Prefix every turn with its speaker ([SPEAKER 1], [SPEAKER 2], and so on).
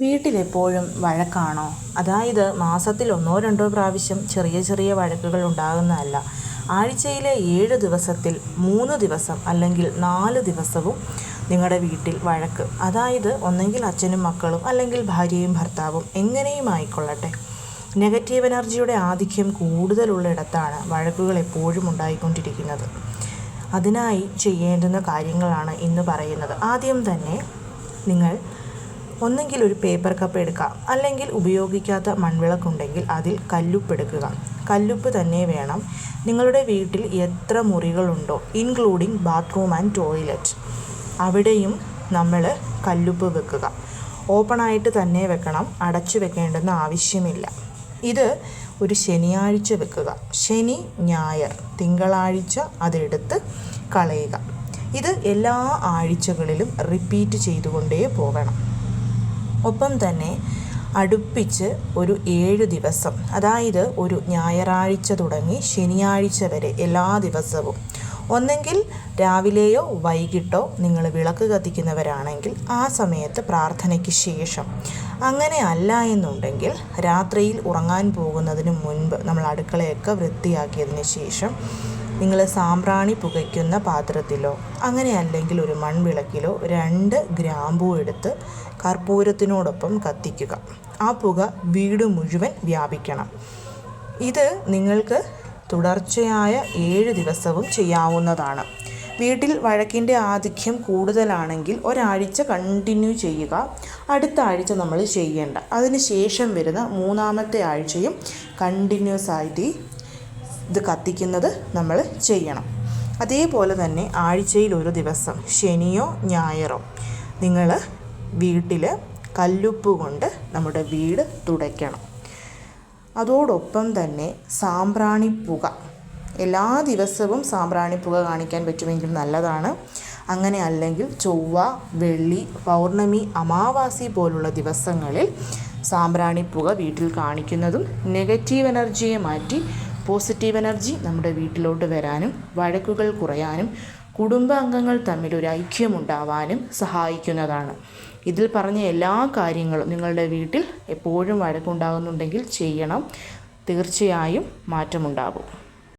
[SPEAKER 1] വീട്ടിലെപ്പോഴും വഴക്കാണോ? അതായത് മാസത്തിൽ 1-2 പ്രാവശ്യം ചെറിയ ചെറിയ വഴക്കുകൾ ഉണ്ടാകുന്നതല്ല. ആഴ്ചയിലെ 7 ദിവസത്തിൽ 3 ദിവസം അല്ലെങ്കിൽ 4 ദിവസവും നിങ്ങളുടെ വീട്ടിൽ വഴക്ക്. അതായത് ഒന്നെങ്കിൽ അച്ഛനും മക്കളും അല്ലെങ്കിൽ ഭാര്യയും ഭർത്താവും എങ്ങനെയും ആയിക്കൊള്ളട്ടെ. നെഗറ്റീവ് എനർജിയുടെ ആധിക്യം കൂടുതലുള്ളിടത്താണ് വഴക്കുകൾ എപ്പോഴും ഉണ്ടായിക്കൊണ്ടിരിക്കുന്നത്. അതിനായി ചെയ്യേണ്ടുന്ന കാര്യങ്ങളാണ് ഇന്ന് പറയുന്നത്. ആദ്യം തന്നെ നിങ്ങൾ ഒന്നെങ്കിൽ ഒരു പേപ്പർ കപ്പ് എടുക്കുക, അല്ലെങ്കിൽ ഉപയോഗിക്കാത്ത മൺവിളക്കുണ്ടെങ്കിൽ അതിൽ കല്ലുപ്പ് എടുക്കുക. കല്ലുപ്പ് തന്നെ വേണം. നിങ്ങളുടെ വീട്ടിൽ എത്ര മുറികളുണ്ടോ, ഇൻക്ലൂഡിങ് ബാത്റൂം ആൻഡ് ടോയ്ലറ്റ്, അവിടെയും നമ്മൾ കല്ലുപ്പ് വെക്കുക. ഓപ്പണായിട്ട് തന്നെ വെക്കണം, അടച്ചു വെക്കേണ്ടെന്ന് ആവശ്യമില്ല. ഇത് ഒരു ശനിയാഴ്ച വെക്കുക. ശനി, ഞായർ, തിങ്കളാഴ്ച അതെടുത്ത് കളയുക. ഇത് എല്ലാ ആഴ്ചകളിലും റിപ്പീറ്റ് ചെയ്തുകൊണ്ടേ പോകണം. ഒപ്പം തന്നെ അടുപ്പിച്ച് ഒരു 7 ദിവസം, അതായത് ഒരു ഞായറാഴ്ച തുടങ്ങി ശനിയാഴ്ച വരെ എല്ലാ ദിവസവും ഒന്നെങ്കിൽ രാവിലെയോ വൈകിട്ടോ നിങ്ങൾ വിളക്ക് കത്തിക്കുന്നവരാണെങ്കിൽ ആ സമയത്ത് പ്രാർത്ഥനയ്ക്ക് ശേഷം, അങ്ങനെ അല്ല എന്നുണ്ടെങ്കിൽ രാത്രിയിൽ ഉറങ്ങാൻ പോകുന്നതിന് മുൻപ് നമ്മൾ അടുക്കളയൊക്കെ വൃത്തിയാക്കിയതിന് ശേഷം നിങ്ങൾ സാമ്പ്രാണി പുകയ്ക്കുന്ന പാത്രത്തിലോ അങ്ങനെ അല്ലെങ്കിൽ ഒരു മൺവിളക്കിലോ 2 ഗ്രാമ്പൂ എടുത്ത് കർപ്പൂരത്തിനോടൊപ്പം കത്തിക്കുക. ആ പുക വീട് മുഴുവൻ വ്യാപിക്കണം. ഇത് നിങ്ങൾക്ക് തുടർച്ചയായ 7 ദിവസവും ചെയ്യാവുന്നതാണ്. വീട്ടിൽ വഴക്കിൻ്റെ ആധിക്യം കൂടുതലാണെങ്കിൽ ഒരാഴ്ച കണ്ടിന്യൂ ചെയ്യുക. അടുത്ത ആഴ്ച നമ്മൾ ചെയ്യേണ്ട. അതിന് ശേഷം വരുന്ന 3-ാമത്തെ ആഴ്ചയും കണ്ടിന്യൂസ് ആയിട്ട് ഇത് കത്തിക്കുന്നത് നമ്മൾ ചെയ്യണം. അതേപോലെ തന്നെ ആഴ്ചയിൽ ഒരു ദിവസം ശനിയോ ഞായറോ നിങ്ങൾ വീട്ടിൽ കല്ലുപ്പ് കൊണ്ട് നമ്മുടെ വീട് തുടയ്ക്കണം. അതോടൊപ്പം തന്നെ സാമ്പ്രാണി പുക, എല്ലാ ദിവസവും സാമ്പ്രാണി പുക കാണിക്കാൻ പറ്റുമെങ്കിൽ നല്ലതാണ്. അങ്ങനെ അല്ലെങ്കിൽ ചൊവ്വ, വെള്ളി, പൗർണമി, അമാവാസി പോലുള്ള ദിവസങ്ങളിൽ സാമ്പ്രാണി പുക വീട്ടിൽ കാണിക്കുന്നതും നെഗറ്റീവ് എനർജിയെ മാറ്റി പോസിറ്റീവ് എനർജി നമ്മുടെ വീട്ടിലോട്ട് വരാനും വഴക്കുകൾ കുറയാനും കുടുംബാംഗങ്ങൾ തമ്മിൽ ഒരു ഐക്യമുണ്ടാവാനും സഹായിക്കുന്നതാണ്. ഇതിൽ പറഞ്ഞ എല്ലാ കാര്യങ്ങളും നിങ്ങളുടെ വീട്ടിൽ എപ്പോഴും വഴക്കുണ്ടാകുന്നുണ്ടെങ്കിൽ ചെയ്യണം. തീർച്ചയായും മാറ്റമുണ്ടാകും.